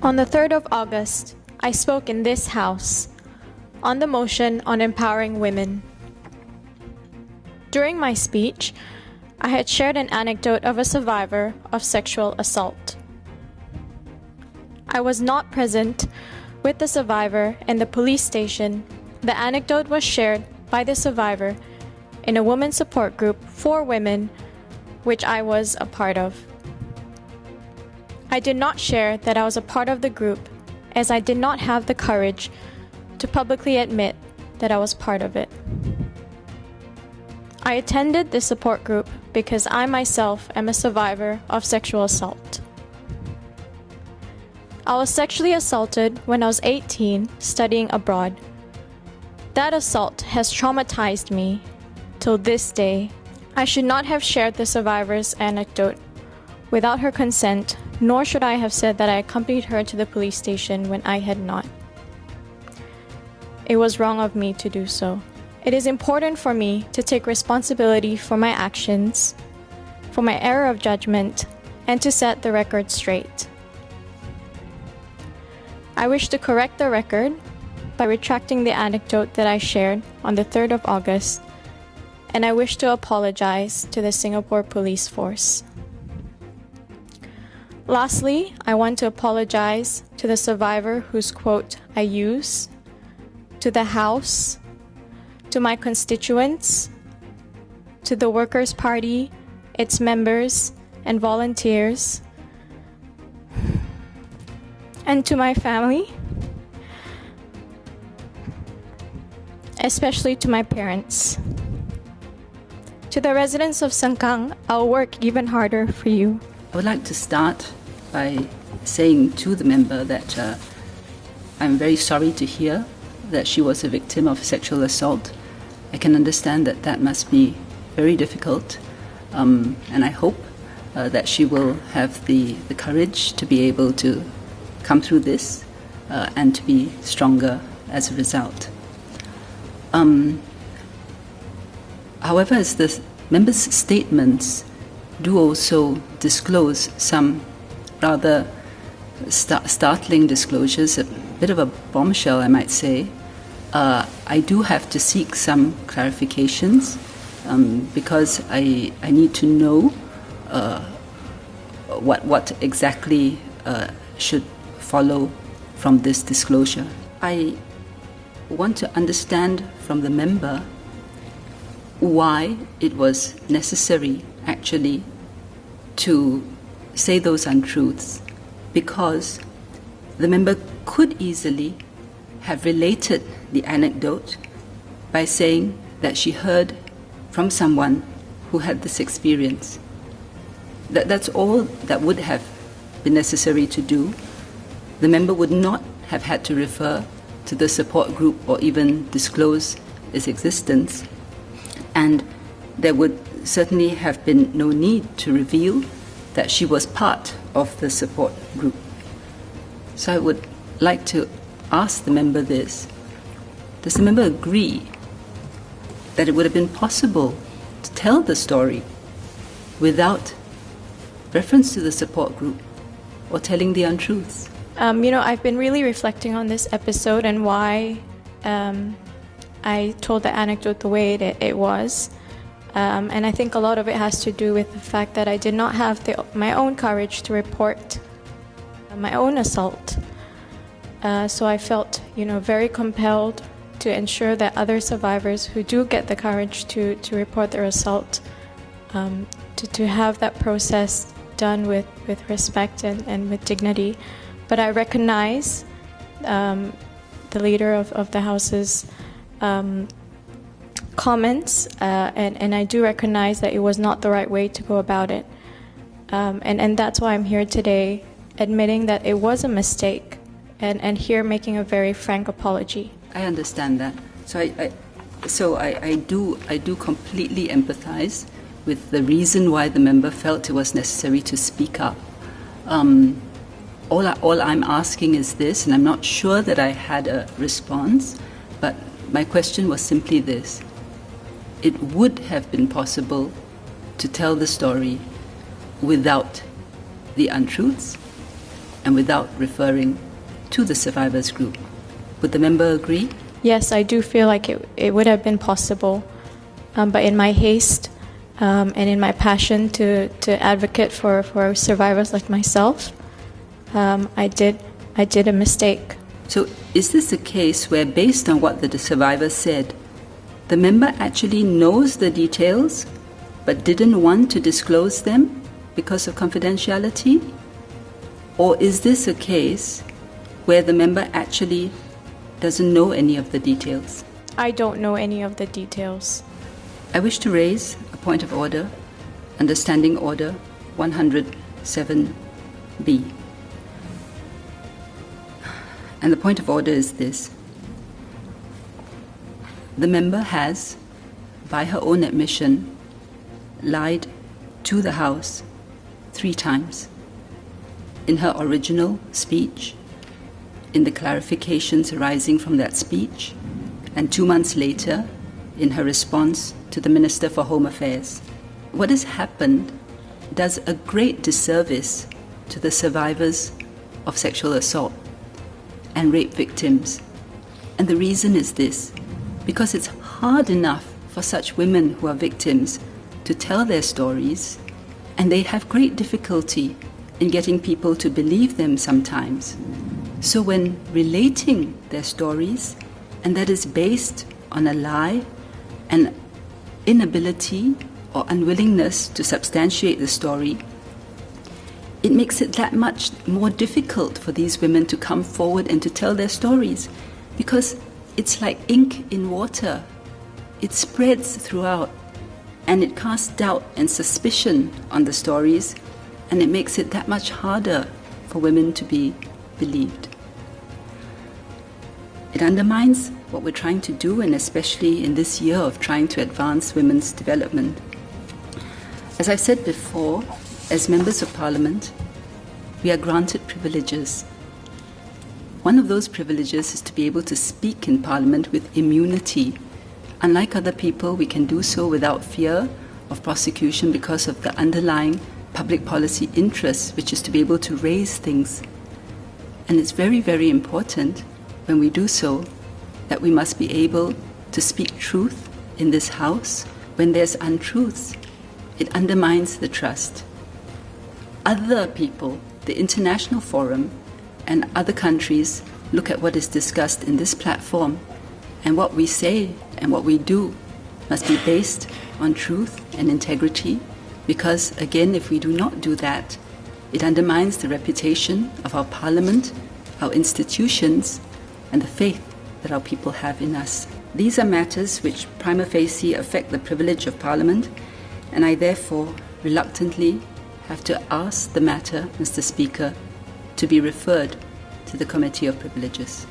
On the 3rd of August, I spoke in this House on the motion on empowering women. During my speech, I had shared an anecdote of a survivor of sexual assault. I was not present with the survivor in the police station. The anecdote was shared by the survivor in a women's support group for women, which I was a part of. I did not share that I was a part of the group, as I did not have the courage to publicly admit that I was part of it. I attended this support group because I myself am a survivor of sexual assault. I was sexually assaulted when I was 18, studying abroad. That assault has traumatized me till this day. I should not have shared the survivor's anecdote without her consent, nor should I have said that I accompanied her to the police station when I had not. It was wrong of me to do so. It is important for me to take responsibility for my actions, for my error of judgment, and to set the record straight. I wish to correct the record by retracting the anecdote that I shared on the 3rd of August, and I wish to apologize to the Singapore Police Force. Lastly, I want to apologize to the survivor whose quote I use, to the House, to my constituents, to the Workers' Party, its members and volunteers, and to my family, especially to my parents. To the residents of Sengkang, I'll work even harder for you. I would like to start by saying to the member that I'm very sorry to hear that she was a victim of sexual assault. I can understand that that must be very difficult, and I hope that she will have the courage to be able to come through this and to be stronger as a result. However, as the members' statements do also disclose some rather startling disclosures, a bit of a bombshell, I might say, I do have to seek some clarifications because I need to know what exactly should follow from this disclosure. I want to understand from the member why it was necessary actually to say those untruths, because the member could easily have related the anecdote by saying that she heard from someone who had this experience. That's all that would have been necessary to do. The member would not have had to refer to the support group or even disclose its existence, and there would certainly have been no need to reveal that she was part of the support group. So I would like to ask the member this: does the member agree that it would have been possible to tell the story without reference to the support group or telling the untruths? I've been really reflecting on this episode and why I told the anecdote the way it was. And I think a lot of it has to do with the fact that I did not have my own courage to report my own assault. So I felt, very compelled to ensure that other survivors who do get the courage to report their assault, to have that process done with respect and with dignity. But I recognize the leader of the House's comments, and I do recognize that it was not the right way to go about it. And that's why I'm here today, admitting that it was a mistake, and here making a very frank apology. I understand that. So I do completely empathize with the reason why the member felt it was necessary to speak up. All I'm asking is this, and I'm not sure that I had a response, but my question was simply this: it would have been possible to tell the story without the untruths, and without referring to the survivors group. Would the member agree? Yes, I do feel like it would have been possible, but in my haste and in my passion to advocate for survivors like myself, I did a mistake. So is this a case where, based on what the survivor said, the member actually knows the details but didn't want to disclose them because of confidentiality? Or is this a case where the member actually doesn't know any of the details? I don't know any of the details. I wish to raise a point of order under Standing Order 107B. And the point of order is this. The member has, by her own admission, lied to the House 3 times. In her original speech, in the clarifications arising from that speech, and 2 months later, in her response to the Minister for Home Affairs. What has happened does a great disservice to the survivors of sexual assault and rape victims. And the reason is this, because it's hard enough for such women who are victims to tell their stories, and they have great difficulty in getting people to believe them sometimes. So when relating their stories, and that is based on a lie, and inability or unwillingness to substantiate the story, it makes it that much more difficult for these women to come forward and to tell their stories, because it's like ink in water. It spreads throughout, and it casts doubt and suspicion on the stories, and it makes it that much harder for women to be believed. It undermines what we're trying to do, and especially in this year of trying to advance women's development. As I've said before, as members of Parliament, we are granted privileges. One of those privileges is to be able to speak in Parliament with immunity. Unlike other people, we can do so without fear of prosecution because of the underlying public policy interest, which is to be able to raise things. And it's very, very important when we do so that we must be able to speak truth in this House when there's untruths. It undermines the trust. Other people, the international forum, and other countries look at what is discussed in this platform, and what we say and what we do must be based on truth and integrity, because, again, if we do not do that, it undermines the reputation of our Parliament, our institutions, and the faith that our people have in us. These are matters which prima facie affect the privilege of Parliament, and I therefore reluctantly have to ask the matter, Mr. Speaker, to be referred to the Committee of Privileges.